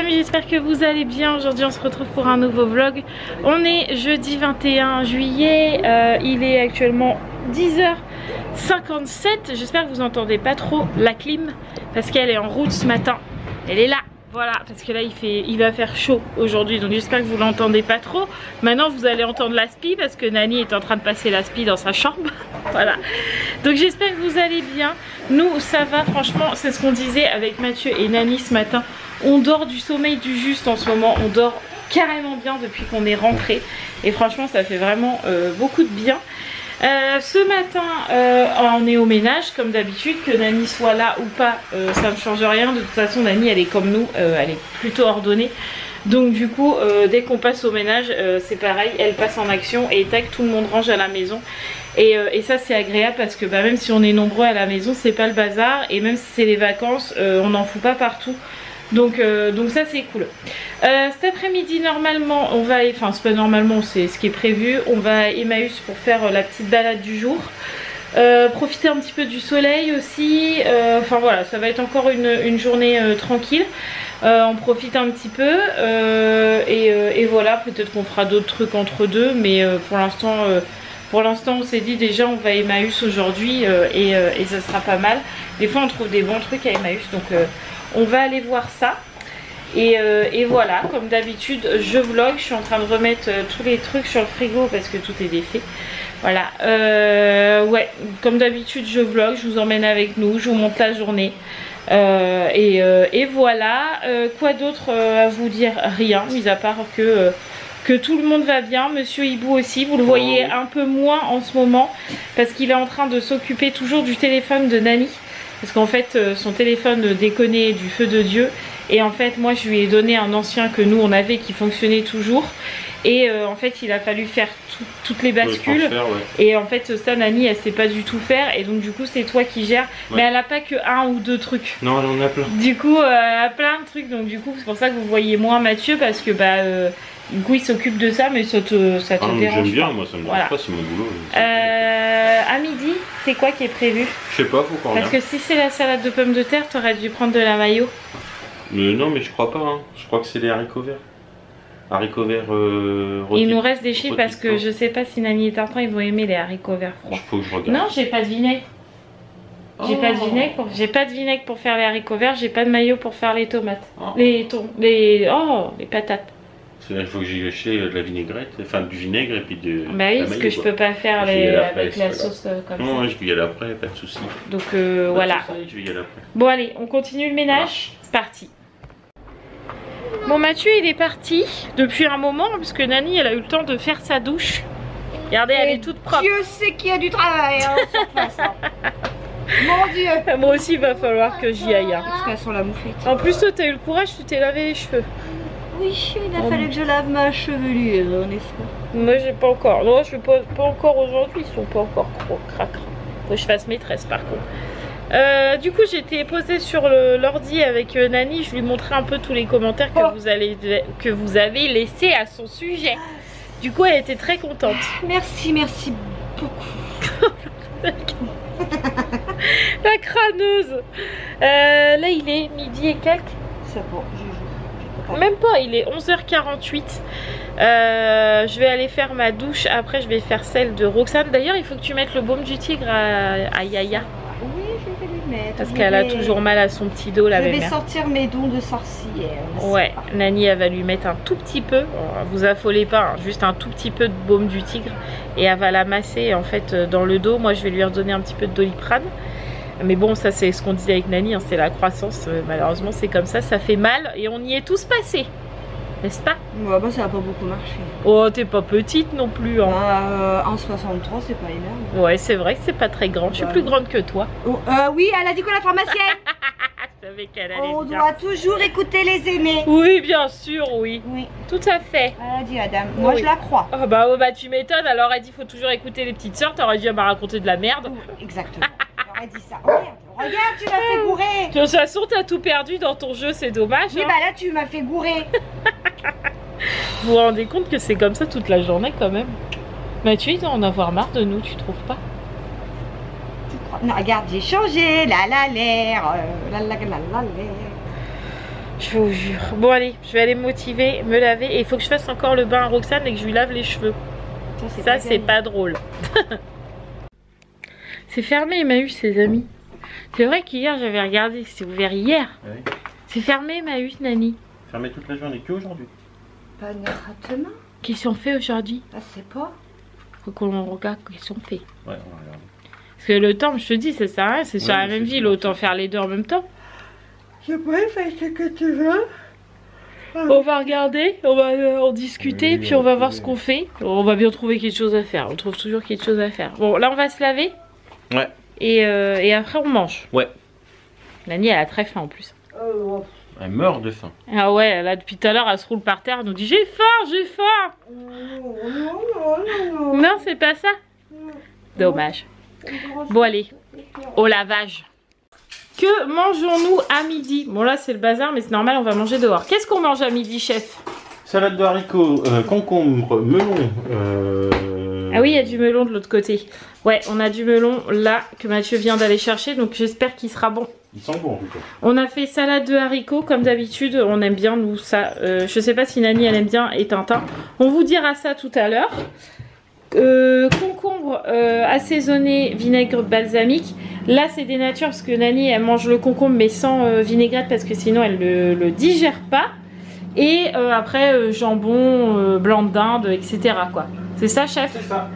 amis, j'espère que vous allez bien. Aujourd'hui on se retrouve pour un nouveau vlog. On est jeudi 21 juillet, il est actuellement 10h57. J'espère que vous n'entendez pas trop la clim parce qu'elle est en route ce matin. Elle est là, voilà, parce que là il va faire chaud aujourd'hui, donc j'espère que vous l'entendez pas trop. Maintenant vous allez entendre l'aspi parce que Nani est en train de passer l'aspi dans sa chambre. Voilà, donc j'espère que vous allez bien. Nous ça va, franchement, c'est ce qu'on disait avec Mathieu et Nani ce matin. On dort du sommeil du juste en ce moment, on dort carrément bien depuis qu'on est rentré. Et franchement ça fait vraiment beaucoup de bien. Ce matin on est au ménage comme d'habitude, que Nani soit là ou pas ça ne change rien. De toute façon Nani elle est comme nous, elle est plutôt ordonnée. Donc du coup dès qu'on passe au ménage c'est pareil, elle passe en action et tac, tout le monde range à la maison. Et ça c'est agréable parce que même si on est nombreux à la maison c'est pas le bazar. Et même si c'est les vacances on n'en fout pas partout. Donc ça c'est cool. Cet après-midi normalement on va, enfin c'est pas normalement, c'est ce qui est prévu, on va à Emmaüs pour faire la petite balade du jour. Profiter un petit peu du soleil aussi, enfin voilà, ça va être encore une journée tranquille. On profite un petit peu et voilà, peut-être qu'on fera d'autres trucs entre deux, mais pour l'instant on s'est dit déjà on va à Emmaüs aujourd'hui et ça sera pas mal. Des fois on trouve des bons trucs à Emmaüs, donc on va aller voir ça. Et voilà, comme d'habitude je vlog, je suis en train de remettre tous les trucs sur le frigo parce que tout est défait. Voilà, ouais, comme d'habitude je vlog, je vous emmène avec nous, je vous montre la journée. Et voilà, quoi d'autre à vous dire? Rien, mis à part que tout le monde va bien. Monsieur Hibou aussi, vous le voyez un peu moins en ce moment parce qu'il est en train de s'occuper toujours du téléphone de Nani. Parce qu'en fait son téléphone déconnait du feu de Dieu. Et en fait moi je lui ai donné un ancien que nous on avait qui fonctionnait toujours. Et en fait il a fallu faire toutes les bascules. Et en fait ça Nani elle sait pas du tout faire. Et donc du coup c'est toi qui gères. Ouais. Mais elle a pas que un ou deux trucs. Non, elle en a plein. Du coup elle a plein de trucs. Donc du coup c'est pour ça que vous voyez moins Mathieu. Parce que du coup il s'occupe de ça. Mais ça te dérange. J'aime bien, moi ça me dérange pas, c'est mon boulot. À midi c'est quoi qui est prévu? Je sais pas, faut qu'on regarde. Parce que si c'est la salade de pommes de terre, t'aurais dû prendre de la mayo. Non mais je crois pas, hein. Je crois que c'est les haricots verts. Haricots verts il nous reste des chips parce que je sais pas si Nani et Tartan ils vont aimer les haricots verts froids. Faut que je regarde. Non, j'ai pas de vinaigre. J'ai pas de vinaigre pour faire les haricots verts, j'ai pas de mayo pour faire les tomates. Les patates. Il faut que j'y achète de la vinaigrette, enfin du vinaigre et puis de. Bah oui, parce que je peux pas faire avec la sauce comme ça. Non, je vais y aller après, pas de soucis. Donc voilà. Je vais y aller après. Bon allez, on continue le ménage. C'est parti. Bon, Mathieu il est parti depuis un moment parce que Nani elle a eu le temps de faire sa douche. Regardez, elle est toute propre. Dieu sait qu'il y a du travail hein, sur place, hein. Mon Dieu. Moi aussi il va falloir que j'y aille. Hein. Parce qu'elles sont la mouflette. En plus toi t'as eu le courage, tu t'es lavé les cheveux. Oui, il a fallu que je lave ma chevelure, n'est-ce pas? Moi j'ai pas encore. Non, je vais pas encore aujourd'hui, ils sont pas encore cracra. Faut que je fasse mes tresses par contre. Du coup j'étais posée sur l'ordi avec Nani, je lui montrais un peu tous les commentaires que vous avez laissés à son sujet. Du coup elle était très contente. Merci beaucoup. La crâneuse. Là il est midi et quelques. C'est bon, même pas, il est 11h48. Je vais aller faire ma douche. Après je vais faire celle de Roxane. D'ailleurs il faut que tu mettes le baume du tigre à Yaya. Oui, je vais lui mettre. Parce qu'elle a toujours mal à son petit dos, la belle-mère. Je vais sortir mes dons de sorcière. Ouais, Nani elle va lui mettre un tout petit peu. Vous affolez pas, hein, juste un tout petit peu de baume du tigre. Et elle va la masser en fait dans le dos. Moi je vais lui redonner un petit peu de Doliprane. Mais bon, ça c'est ce qu'on disait avec Nani, hein, c'est la croissance. Malheureusement c'est comme ça fait mal. Et on y est tous passés, n'est-ce pas? Ouais, bah ça a pas beaucoup marché. Oh, t'es pas petite non plus. Hein. 1,63 c'est pas énorme. Ouais, c'est vrai que c'est pas très grand. Je suis plus grande que toi. Oh, oui, elle a dit quoi la pharmacienne? Je savais qu'elle allait On bien. doit toujours écouter les aînés. Oui, bien sûr, oui. Oui. Tout à fait. Elle a dit Adam. Moi je la crois. Oh, bah tu m'étonnes. Alors elle dit faut toujours écouter les petites soeurs. T'aurais dû me raconter de la merde. Exactement. J'aurais dit ça. Regarde, tu m'as fait gourer. De toute façon, t'as tout perdu dans ton jeu, c'est dommage. Oui, hein. bah là, tu m'as fait gourer. Vous vous rendez compte que c'est comme ça toute la journée quand même? Mathieu, il doit en avoir marre de nous, tu trouves pas? Non, regarde, j'ai changé. La l'air. Je vous jure. Bon allez, je vais aller me motiver, me laver. Et il faut que je fasse encore le bain à Roxane et que je lui lave les cheveux. Ça c'est pas drôle. C'est fermé Emmaüs ses amis. C'est vrai qu'hier j'avais regardé, c'était ouvert hier. Oui. C'est fermé Emmaüs Nani. Fermé toute la journée, que aujourd'hui. Pas demain. Qu'est-ce qu'on fait aujourd'hui? Ah, c'est pas. Faut qu'on regarde qu'est-ce qu'on fait. Ouais, on va regarder. Parce que le temps, je te dis, ça sert à rien, c'est sur Ouais, la même c'est ville, ça. autant faire les deux en même temps. Je pourrais faire ce que tu veux. On va regarder, on va en discuter, Oui, puis on va ok. voir ce qu'on fait. On va bien trouver quelque chose à faire, on trouve toujours quelque chose à faire. Bon, là on va se laver. Ouais. Et après on mange. Ouais. Nani elle a très faim en plus. Elle meurt de faim. Ah ouais, là depuis tout à l'heure elle se roule par terre, elle nous dit j'ai faim, j'ai faim. Non, c'est pas ça. Dommage. Bon allez, au lavage. Que mangeons-nous à midi? Bon là c'est le bazar mais c'est normal, on va manger dehors. Qu'est-ce qu'on mange à midi chef? Salade de haricots, concombre, melon. Ah oui, il y a du melon de l'autre côté. Ouais, on a du melon là que Mathieu vient d'aller chercher, donc j'espère qu'il sera bon. Ils sont bons en tout cas. On a fait salade de haricots comme d'habitude, on aime bien nous ça. Je sais pas si Nani elle aime bien et Tintin. On vous dira ça tout à l'heure. Concombre assaisonné vinaigre balsamique. Là c'est des natures parce que Nani elle mange le concombre mais sans vinaigrette parce que sinon elle le digère pas. Et après jambon, blanc de dinde, etc. quoi. C'est ça chef? C'est ça.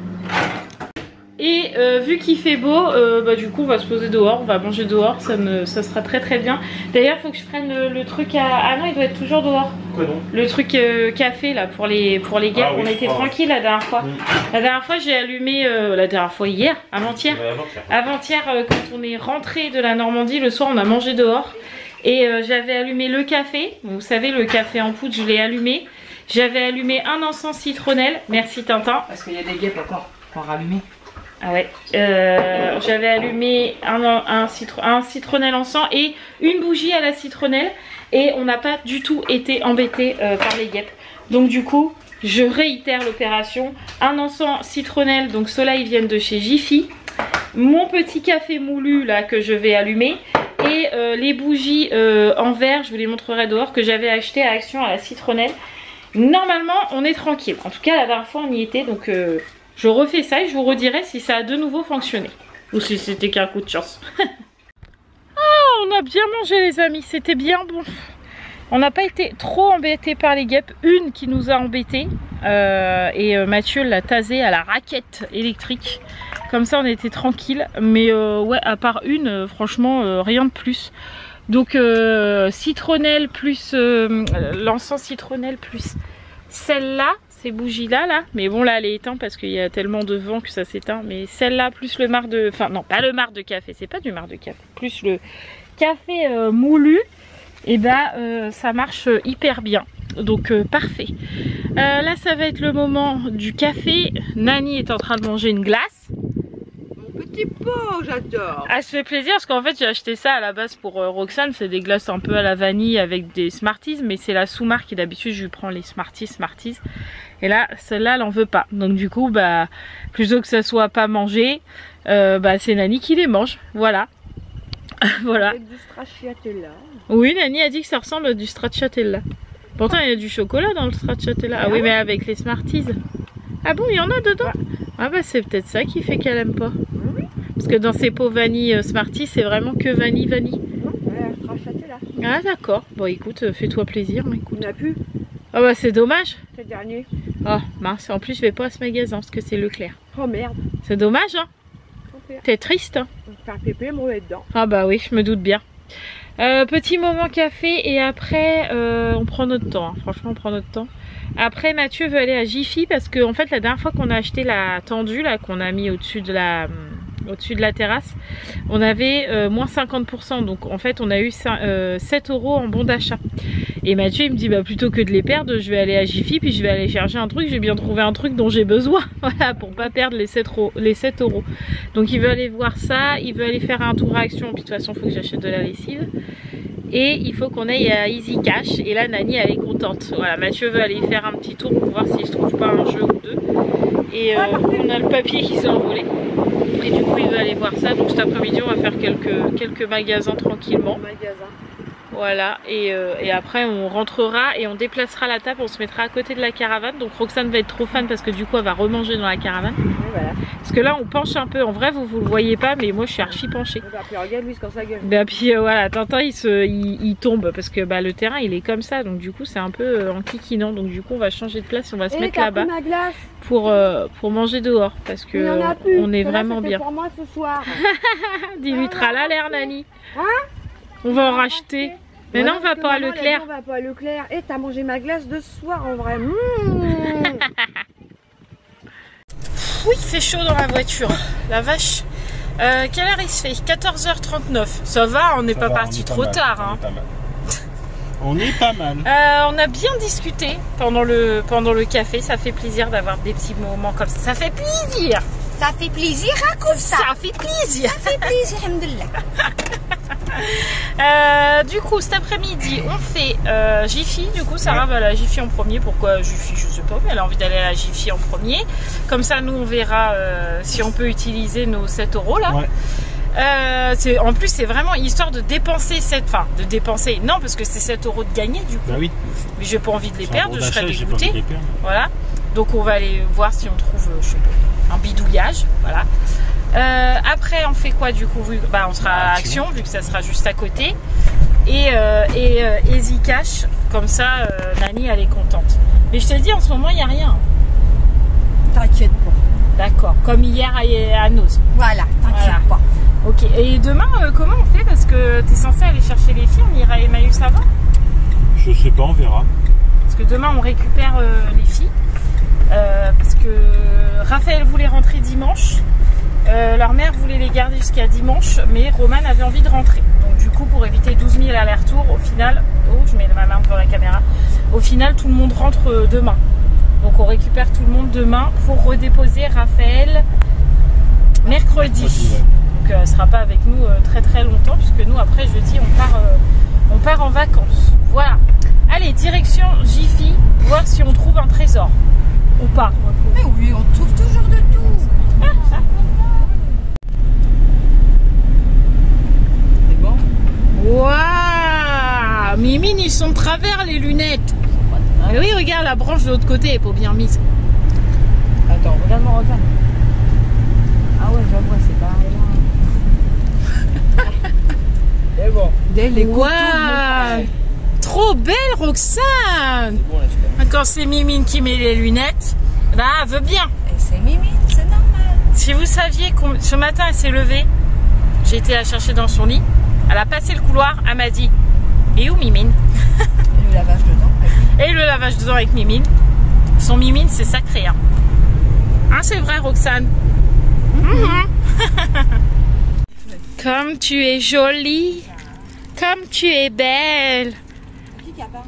Et vu qu'il fait beau, bah, du coup on va se poser dehors, on va manger dehors, ça sera très très bien. D'ailleurs il faut que je prenne le truc à... Ah non il doit être toujours dehors. Quoi donc? Le truc café là pour les guêpes, Ah oui, on était je crois. tranquille la dernière fois. Mm. La dernière fois j'ai allumé, la dernière fois hier, avant-hier. Ouais, avant-hier. Avant-hier quand on est rentré de la Normandie, le soir on a mangé dehors. Et j'avais allumé le café, vous savez le café en poudre je l'ai allumé. J'avais allumé un encens citronnelle, merci Tintin. Parce qu'il y a des guêpes encore pour rallumer. Ah ouais, j'avais allumé un citronnelle encens et une bougie à la citronnelle et on n'a pas du tout été embêté par les guêpes. Donc du coup, je réitère l'opération. Un encens citronnelle, donc ceux-là ils viennent de chez Jiffy. Mon petit café moulu là que je vais allumer et les bougies en verre, je vous les montrerai dehors, que j'avais acheté à Action à la citronnelle. Normalement on est tranquille, en tout cas la dernière fois on y était donc... je refais ça et je vous redirai si ça a de nouveau fonctionné. Ou si c'était qu'un coup de chance. Ah, on a bien mangé les amis, c'était bien bon. On n'a pas été trop embêtés par les guêpes. Une qui nous a embêtés. Et Mathieu l'a tasé à la raquette électrique. Comme ça on était tranquille. Mais ouais, à part une, franchement, rien de plus. Donc citronnelle plus l'encens citronnelle plus celle-là. Ces bougies là, mais bon là elle est éteinte parce qu'il y a tellement de vent que ça s'éteint, mais celle-là plus le marc de, enfin non pas le marc de café, c'est pas du marc de café, plus le café moulu, et bah ça marche hyper bien, donc parfait. Là ça va être le moment du café. Nani est en train de manger une glace. Mon petit pot, j'adore. Ah, ça fait plaisir parce qu'en fait j'ai acheté ça à la base pour Roxane, c'est des glaces un peu à la vanille avec des Smarties, mais c'est la sous-marque et d'habitude je lui prends les Smarties. Et là, celle-là, elle en veut pas. Donc du coup, bah, plutôt que ça soit pas mangé, bah, c'est Nani qui les mange. Voilà. Voilà. Avec du stracciatella. Oui, Nani a dit que ça ressemble à du stracciatella. Pourtant, il y a du chocolat dans le stracciatella. Ah oui, mais avec les Smarties. Ah bon, il y en a dedans? Ah bah, c'est peut-être ça qui fait qu'elle aime pas. Oui. Parce que dans ces pots vanille Smarties, c'est vraiment que vanille. Ouais, stracciatella. Ah d'accord. Bon, écoute, fais-toi plaisir. Écoute. On n'a plus. Ah bah, c'est dommage. C'est le dernier. Oh mince, en plus je vais pas à ce magasin parce que c'est Leclerc. Oh merde. C'est dommage hein. T'es triste hein. On va faire pépé, me remettre dedans. Ah bah oui, je me doute bien. Petit moment café et après on prend notre temps, hein. Franchement on prend notre temps. Après Mathieu veut aller à Jiffy parce que en fait la dernière fois qu'on a acheté la tendue là qu'on a mis au-dessus de la terrasse, on avait moins 50%, donc en fait on a eu 7 € en bon d'achat. Et Mathieu il me dit bah plutôt que de les perdre, je vais aller à Jiffy puis je vais aller chercher un truc, j'ai bien trouvé un truc dont j'ai besoin, voilà, pour pas perdre les 7 €. Donc il veut aller voir ça, il veut aller faire un tour à Action, puis de toute façon il faut que j'achète de la lessive. Et il faut qu'on aille à Easy Cash, et là Nani elle est contente. Voilà, Mathieu veut aller faire un petit tour pour voir s'il se trouve pas un jeu ou deux. Et on a le papier qui s'est envolé. Et du coup il veut aller voir ça, donc cet après-midi on va faire quelques magasins tranquillement. Magasin. Voilà, et après on rentrera et on déplacera la table, on se mettra à côté de la caravane. Donc Roxane va être trop fan parce que du coup elle va remanger dans la caravane. Oui, voilà. Parce que là on penche un peu, en vrai vous le voyez pas mais moi je suis archi penchée. Bah, puis regarde lui quand ça gueule. Bah puis voilà, Tintin il tombe parce que bah, le terrain il est comme ça, donc du coup c'est un peu en kikinant. Donc du coup on va changer de place, on va se mettre là-bas pour manger dehors parce que on est vraiment bien. Pour moi ce soir. Dis-lui tralala Nani. Hein? On va en racheter. Mais non, on va pas à Leclerc. On va pas à Leclerc. Et t'as mangé ma glace de ce soir en vrai. Oui, il fait chaud dans la voiture. La vache. Quelle heure il se fait? 14h39. Ça va, on n'est pas parti trop tard. Hein. On est pas mal. On a bien discuté pendant le café. Ça fait plaisir d'avoir des petits moments comme ça. Ça fait plaisir. Ça fait plaisir, raconte ça. Ça fait plaisir. Ça fait plaisir, alhamdoulilah. Du coup cet après-midi on fait Jiffy. Du coup Sarah va à la Jiffy en premier. Pourquoi Jiffy? Je sais pas, mais elle a envie d'aller à la Jiffy en premier. Comme ça nous on verra si on peut utiliser nos 7 € là. Ouais. En plus c'est vraiment histoire de dépenser de dépenser, non parce que c'est 7 € de gagner du coup. Bah oui. Mais j'ai pas envie de les perdre, je serais dégoûtée. dégoûtée. Voilà. Donc on va aller voir si on trouve je sais pas, un bidouillage. Voilà. Après on fait quoi du coup? Bah, on sera à Action vu que ça sera juste à côté. Et Easy Cash, comme ça Nani elle est contente. Mais je te dis en ce moment il n'y a rien. T'inquiète pas. D'accord, comme hier à Noz. Voilà, t'inquiète pas. Ok, et demain comment on fait? Parce que t'es censé aller chercher les filles, on ira à Emmaüs avant? Je sais pas, on verra. Parce que demain on récupère les filles. Parce que Raphaël voulait rentrer dimanche. Leur mère voulait les garder jusqu'à dimanche, mais Roman avait envie de rentrer. Donc du coup, pour éviter 12 000 allers-retours, au final, je mets ma main devant la caméra. Au final, tout le monde rentre demain. Donc on récupère tout le monde demain pour redéposer Raphaël mercredi. Ouais. Donc elle sera pas avec nous très très longtemps, puisque nous après jeudi on part en vacances. Voilà. Allez, direction Jiffy, voir si on trouve un trésor ou pas. Mais oui, on trouve toujours de tout. Waouh, Mimine, ils sont de travers les lunettes. Mais oui, regarde la branche de l'autre côté, elle est pas bien mise. Attends, regarde-moi, regarde. Ah ouais, je vois, c'est pareil. C'est bon. Dès les Waouh, trop belle Roxane. Bon, là, Quand c'est Mimine qui met les lunettes, bah elle veut bien. Et c'est Mimi, c'est normal. Si vous saviez, ce matin elle s'est levée, j'ai été la chercher dans son lit, elle a passé le couloir, elle m'a dit « Et où Mimine ?» Et le lavage dedans. Et le lavage dedans avec Mimine. Son Mimine c'est sacré. Hein, c'est vrai Roxane. Comme tu es jolie, comme tu es belle.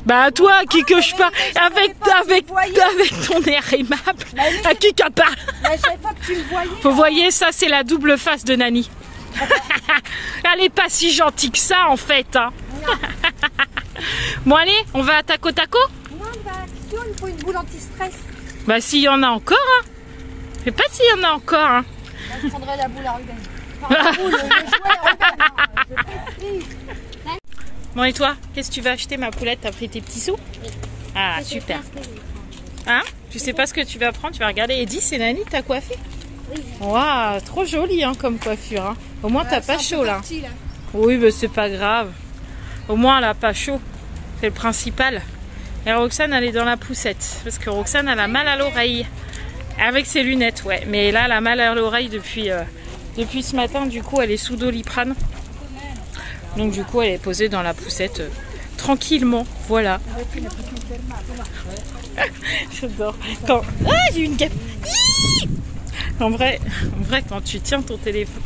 Bah toi qui que je parle avec ton air aimable. À qui qu'à parle. À chaque fois que tu le voyais. Vous voyez, ça c'est la double face de Nani. Elle est pas si gentille que ça en fait. Hein. Bon allez, on va à taco taco. Non, bah Action, il faut une boule anti-stress. Bah s'il y en a encore. Hein. Je sais pas s'il y en a encore. Hein. Moi, je prendrais la boule à Ruben. Enfin, la boule, le jouet à Ruben. Je t'ai pris. Bon et toi, qu'est-ce que tu vas acheter ma poulette? T'as pris tes petits sous? Ah super. Hein? Tu sais pas ce que tu vas prendre? Tu vas regarder. Eddie, c'est Nani, t'as coiffé? Oui. Waouh, trop joli hein, comme coiffure. Hein. Au moins t'as pas chaud là. Parti, là. Oui, mais c'est pas grave. Au moins elle a pas chaud. C'est le principal. Et Roxane elle est dans la poussette. Parce que Roxane elle a mal à l'oreille. Avec ses lunettes, ouais. Mais là elle a mal à l'oreille depuis ce matin. Du coup elle est sous Doliprane. Donc du coup elle est posée dans la poussette tranquillement. Voilà. J'adore. Quand... Ah, j'ai eu une guêpe. En vrai, quand tu tiens ton téléphone.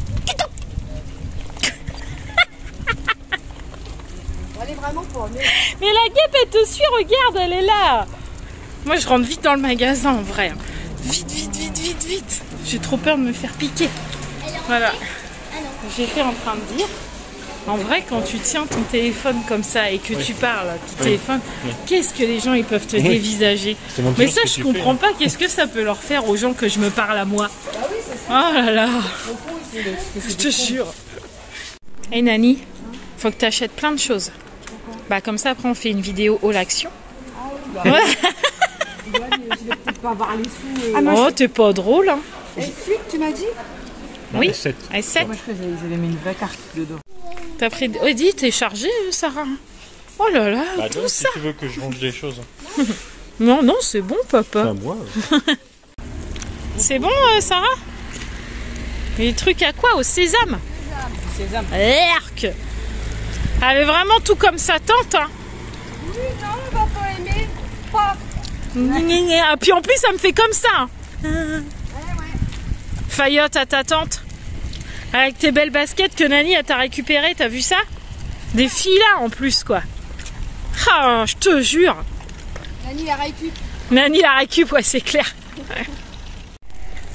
Elle est vraiment pour nous. Mais la guêpe elle te suit, regarde, elle est là. Moi je rentre vite dans le magasin en vrai. Vite. J'ai trop peur de me faire piquer. Voilà. J'étais en train de dire, en vrai quand tu tiens ton téléphone comme ça et que tu parles à ton téléphone, qu'est-ce que les gens ils peuvent te dévisager. Mais ça je comprends pas, qu'est-ce que ça peut leur faire aux gens que je me parle à moi. Oh là là. Je te jure. Hey Nani, faut que tu achètes plein de choses. Bah comme ça après on fait une vidéo haul action. Ah oui, bah, Ouais. je vais peut-être pas avoir les sous. Oh t'es pas drôle hein. Et fuite, tu m'as dit? Oui. S7. S7. Moi, je faisais, ils avaient mis une vraie carte dedans. T'as pris... Oh dis t'es chargée Sarah. Oh là là, Bah tout non, si ça. tu veux que je range des choses. Non non c'est bon papa. Enfin, moi. C'est bon Sarah? Les trucs à quoi? Au sésame? Sésame. Erk. Elle est vraiment tout comme sa tante hein. Oui, non, on va pas aimer. Pas. Ah, puis en plus ça me fait comme ça hein. Ouais, ouais. Faillotte à ta tante. Avec tes belles baskets que Nani t'a récupérées, t'as vu ça? Des filas en plus quoi. Ah, je te jure. Nani la récup. Nani la récup, ouais c'est clair.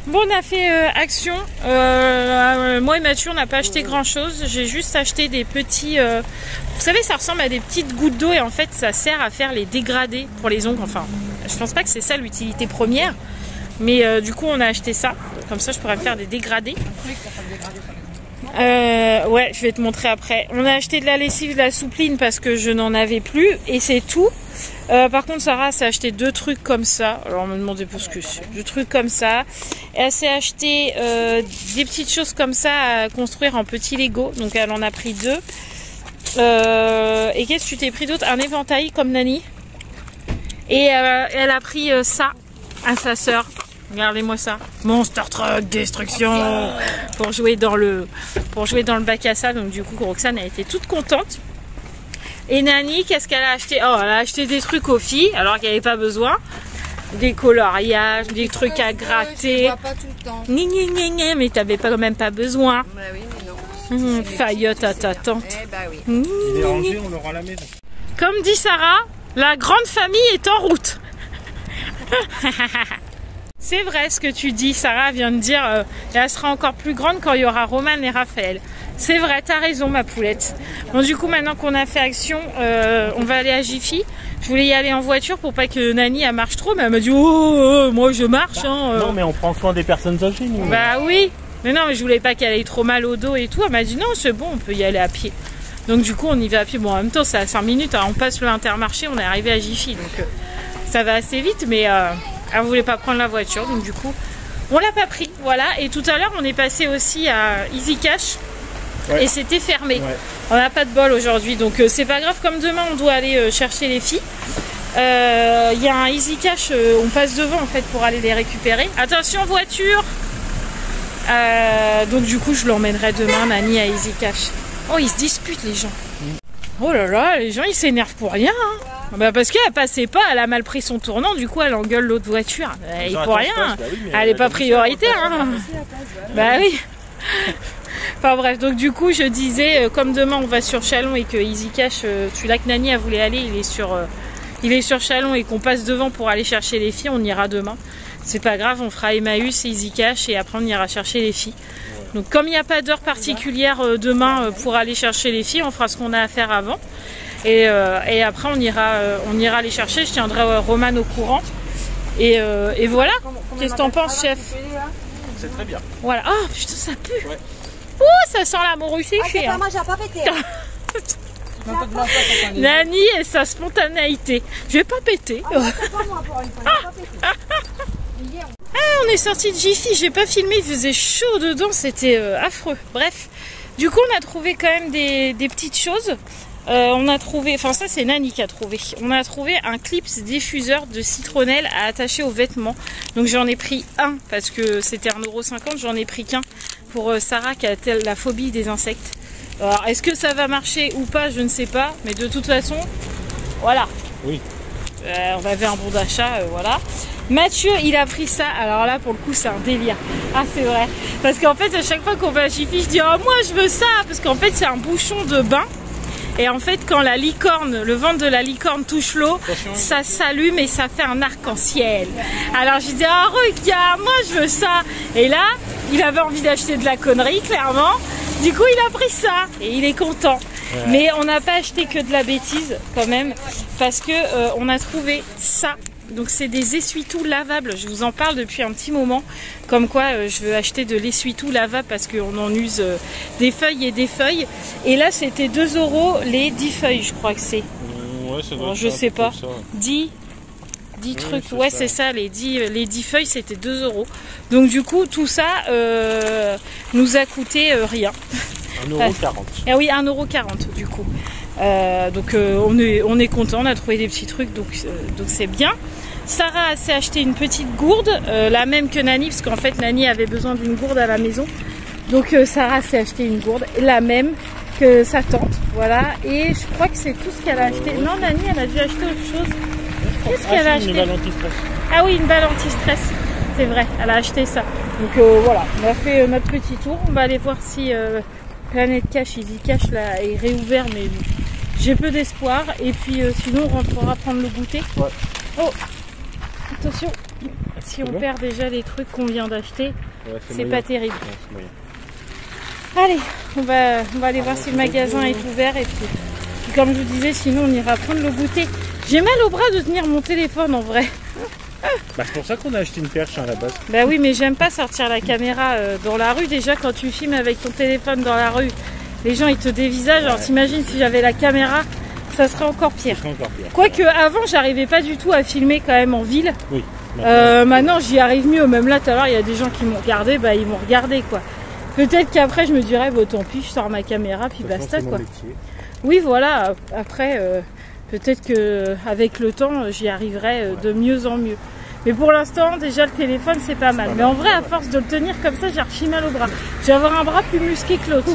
Bon on a fait action. Moi et Mathieu on n'a pas acheté grand chose. J'ai juste acheté des petits... Vous savez ça ressemble à des petites gouttes d'eau et en fait ça sert à faire les dégradés pour les ongles. Enfin je pense pas que c'est ça l'utilité première. Mais du coup on a acheté ça. Comme ça je pourrais me faire des dégradés. Ouais je vais te montrer après. On a acheté de la lessive, de la soupline parce que je n'en avais plus. Et c'est tout. Par contre Sarah s'est acheté 2 trucs comme ça. Alors on me demandait pour ce que c'est. 2 trucs comme ça. Et elle s'est acheté des petites choses comme ça à construire en petits Lego. Donc elle en a pris 2. Et qu'est-ce que tu t'es pris d'autre? Un éventail comme Nani. Et elle a pris ça à sa sœur. Regardez-moi ça. Monster Truck Destruction. Pour jouer dans le bac à sable. Donc du coup Roxane a été toute contente. Et Nani, qu'est-ce qu'elle a acheté? Oh, elle a acheté des trucs aux filles, alors qu'elle n'avait pas besoin. Des coloriages, des trucs à gratter. Je vois pas tout le temps. Mais t'avais quand même pas besoin. Bah oui, mais non. Faillotte à ta tante. Eh bah oui. Il est rangé, on l'aura à la maison. Comme dit Sarah, la grande famille est en route. C'est vrai ce que tu dis, Sarah vient de dire, elle sera encore plus grande quand il y aura Roman et Raphaël. C'est vrai, t'as raison ma poulette. Bon du coup maintenant qu'on a fait action, on va aller à Jiffy. Je voulais y aller en voiture pour pas que Nani elle marche trop, mais elle m'a dit moi je marche. Non mais on prend soin des personnes âgées nous. Bah oui, mais non mais je voulais pas qu'elle ait trop mal au dos et tout. Elle m'a dit non c'est bon, on peut y aller à pied. Donc du coup on y va à pied. Bon en même temps c'est à 5 minutes, hein. On passe le Intermarché, on est arrivé à Jiffy. Donc ça va assez vite, mais elle voulait pas prendre la voiture. Donc du coup on l'a pas pris, voilà. Et tout à l'heure on est passé aussi à Easy Cash. Ouais. Et c'était fermé. Ouais. On n'a pas de bol aujourd'hui, donc c'est pas grave. Comme demain on doit aller chercher les filles. Il y a un Easy Cash, on passe devant en fait pour aller les récupérer. Attention voiture. Donc du coup je l'emmènerai demain Nani à Easy Cash. Oh ils se disputent les gens. Oh là là, les gens ils s'énervent pour rien. Hein. Bah parce qu'elle passait pas, elle a mal pris son tournant, du coup elle engueule l'autre voiture. Et pour rien. Bah oui, elle est pas prioritaire. Hein. Bah oui. Enfin bref, donc du coup je disais, comme demain on va sur Chalon et que Easy Cash, celui-là que Nani a voulu aller, il est sur Chalon et qu'on passe devant pour aller chercher les filles, on ira demain. C'est pas grave, on fera Emmaüs et Easy Cash et après on ira chercher les filles. Donc comme il n'y a pas d'heure particulière demain pour aller chercher les filles, on fera ce qu'on a à faire avant. Et après on ira les chercher, je tiendrai Roman au courant. Et voilà, qu'est-ce que t'en penses chef? C'est très bien. Voilà, oh putain ça pue ouais. Oh ça sent la morue séchée moi j'ai pas pété. Nani et sa spontanéité. Je vais pas péter. Ah, c'est pas moi pour une fois, j'ai pas pété. Ah, on est sorti de Jiffy, j'ai pas filmé, il faisait chaud dedans, c'était affreux. Bref, du coup on a trouvé quand même des petites choses. On a trouvé, enfin ça c'est Nani qui a trouvé. On a trouvé un clip diffuseur de citronnelle à attacher aux vêtements. Donc j'en ai pris un parce que c'était 1,50 €, j'en ai pris qu'un pour Sarah qui a la phobie des insectes. Alors est-ce que ça va marcher ou pas, je ne sais pas, mais de toute façon, voilà. Oui. On avait un bon d'achat, voilà. Mathieu, il a pris ça. Alors là, pour le coup, c'est un délire. Ah, c'est vrai. Parce qu'en fait, à chaque fois qu'on va à Jiffy, je dis oh moi je veux ça parce qu'en fait c'est un bouchon de bain. Et en fait, quand la licorne, le ventre de la licorne touche l'eau, ça s'allume et ça fait un arc-en-ciel. Alors je dis oh regarde, moi je veux ça. Et là, il avait envie d'acheter de la connerie, clairement. Du coup, il a pris ça et il est content. Ouais. Mais on n'a pas acheté que de la bêtise quand même, parce que on a trouvé ça Donc c'est des essuie-tout lavables, je vous en parle depuis un petit moment. Comme quoi je veux acheter de l'essuie-tout lavable parce qu'on en use des feuilles et des feuilles. Et là c'était 2 € les 10 feuilles, je crois que c'est. Ouais, ça doit être je ça, sais pas. ça, ouais. 10 trucs, c'est ouais ça. c'est ça, les 10 feuilles c'était 2 €. Donc du coup tout ça nous a coûté rien. 1,40 €. Ah oui, 1,40 € du coup. Donc on est content, on a trouvé des petits trucs, donc c'est bien. Sarah s'est acheté une petite gourde, la même que Nani, parce qu'en fait Nani avait besoin d'une gourde à la maison. Donc Sarah s'est acheté une gourde, la même que sa tante, voilà. Et je crois que c'est tout ce qu'elle a acheté. Non, Nani, elle a dû acheter autre chose. Qu'est-ce qu'elle a acheté? Une balle anti-stress. Ah oui, une balle anti-stress, c'est vrai, elle a acheté ça. Donc voilà, on a fait notre petit tour. On va aller voir si Planète Cash, Easy Cash là, est réouvert, mais j'ai peu d'espoir. Et puis sinon on rentrera prendre le goûter. Ouais. Oh, attention, si on perd déjà les trucs qu'on vient d'acheter, Ouais, c'est pas terrible. Ouais, c'est moyen. Allez, on va aller voir si le magasin est ouvert. Et puis comme je vous disais, sinon on ira prendre le goûter. J'ai mal au bras de tenir mon téléphone en vrai. Bah, c'est pour ça qu'on a acheté une perche à la base. Bah oui, mais j'aime pas sortir la caméra dans la rue. Déjà, quand tu filmes avec ton téléphone dans la rue, les gens ils te dévisagent. Alors t'imagines si j'avais la caméra, ça serait encore pire. C'est encore pire. Quoique avant, j'arrivais pas du tout à filmer quand même en ville. Oui. Maintenant, j'y arrive mieux. Même là, tout à l'heure, il y a des gens qui m'ont regardé, bah ils m'ont regardé quoi. Peut-être qu'après, je me dirais, bah tant pis, je sors ma caméra, puis basta quoi. Oui, voilà. Après, peut-être que avec le temps, j'y arriverai de mieux en mieux. Mais pour l'instant, déjà le téléphone c'est pas mal. Mais en vrai, à force de le tenir comme ça, j'ai archi mal au bras. Je vais avoir un bras plus musclé que l'autre.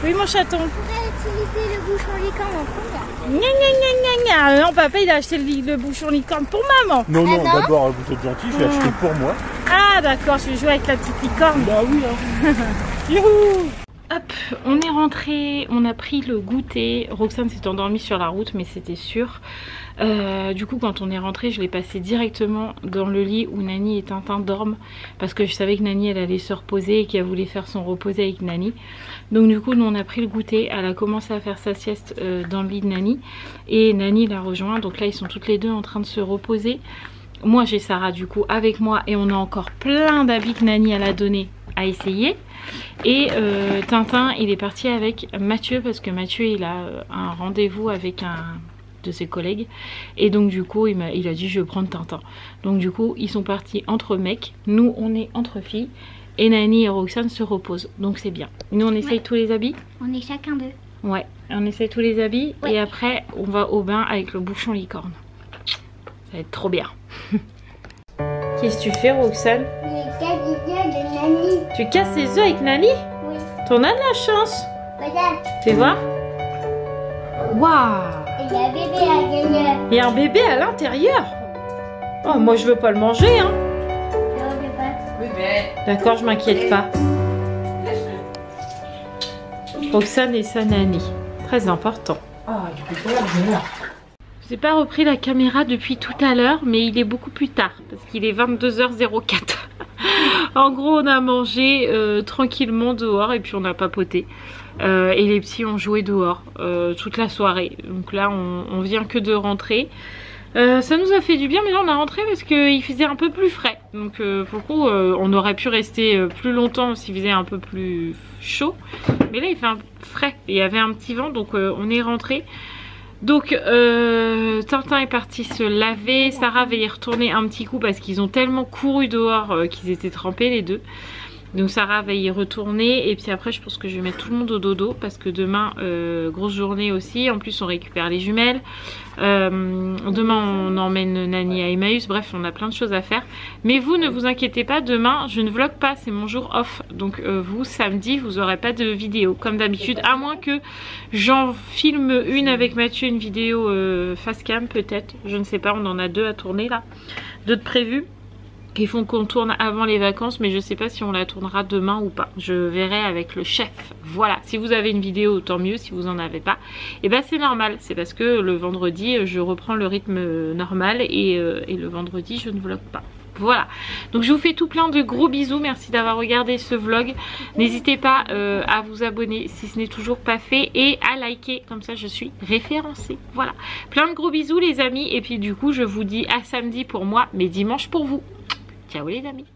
Oui, mon chaton. On pourrait utiliser le bouchon licorne en premier. Gna gna gna gna gna. Non, papa, il a acheté le bouchon licorne pour maman. Non, non, non. d'abord, vous êtes gentil, je l'ai acheté pour moi. Ah, d'accord, je vais jouer avec la petite licorne. Bah oui, hein. Youhou! Hop, on est rentré, on a pris le goûter. Roxane s'est endormie sur la route, mais c'était sûr. Du coup, quand on est rentré, je l'ai passé directement dans le lit où Nani et Tintin dorment, parce que je savais que Nani elle allait se reposer et qu'elle voulait faire son reposer avec Nani. Donc du coup, nous on a pris le goûter. Elle a commencé à faire sa sieste dans le lit de Nani et Nani l'a rejoint. Donc là, ils sont toutes les deux en train de se reposer. Moi, j'ai Sarah du coup avec moi et on a encore plein d'habits que Nani elle a donné à essayer. Et Tintin il est parti avec Mathieu parce que Mathieu il a un rendez-vous avec un de ses collègues et donc du coup il a dit je vais prendre Tintin. Donc du coup ils sont partis entre mecs, nous on est entre filles et Nani et Roxane se reposent, donc c'est bien. Nous on essaye tous les habits. On est chacun d'eux. Ouais, on essaye tous les habits et après on va au bain avec le bouchon licorne. Ça va être trop bien. Qu'est-ce que tu fais, Roxane? Les œufs de Nani. Tu casses les œufs avec Nani? Oui. T'en as de la chance. Regarde. Fais voir. Waouh! Il y a un bébé à l'intérieur. Il y a un bébé à l'intérieur. Oh, moi je veux pas le manger, hein. Oui, mais D'accord, je m'inquiète pas. Roxane et sa Nani. Très important. ah, tu peux pas la Je n'ai pas repris la caméra depuis tout à l'heure, mais il est beaucoup plus tard, parce qu'il est 22h04. En gros, on a mangé tranquillement dehors et puis on a papoté. Et les petits ont joué dehors toute la soirée. Donc là, on vient que de rentrer. Ça nous a fait du bien, mais là on a rentré parce qu'il faisait un peu plus frais. Donc pour le coup, on aurait pu rester plus longtemps s'il faisait un peu plus chaud. Mais là, il fait un frais. Il y avait un petit vent, donc on est rentré. Donc Tintin est parti se laver, Sarah va y retourner un petit coup parce qu'ils ont tellement couru dehors qu'ils étaient trempés les deux. Donc Sarah va y retourner et puis après je pense que je vais mettre tout le monde au dodo parce que demain grosse journée aussi. En plus on récupère les jumelles, demain on emmène Nani à Emmaüs. Bref, on a plein de choses à faire. Mais vous ne vous inquiétez pas, demain je ne vlog pas, c'est mon jour off. Donc vous samedi vous aurez pas de vidéo comme d'habitude, à moins que j'en filme une avec Mathieu, une vidéo face cam peut-être, je ne sais pas. On en a 2 à tourner là, 2 de prévues qui font qu'on tourne avant les vacances, mais je sais pas si on la tournera demain ou pas. Je verrai avec le chef. Voilà, si vous avez une vidéo tant mieux, si vous en avez pas, et ben c'est normal, c'est parce que le vendredi je reprends le rythme normal et le vendredi je ne vlog pas. Voilà, donc je vous fais tout plein de gros bisous, merci d'avoir regardé ce vlog. N'hésitez pas à vous abonner si ce n'est toujours pas fait et à liker, comme ça je suis référencée. Voilà, plein de gros bisous les amis, et puis du coup je vous dis à samedi pour moi, mais dimanche pour vous. Ciao les amis.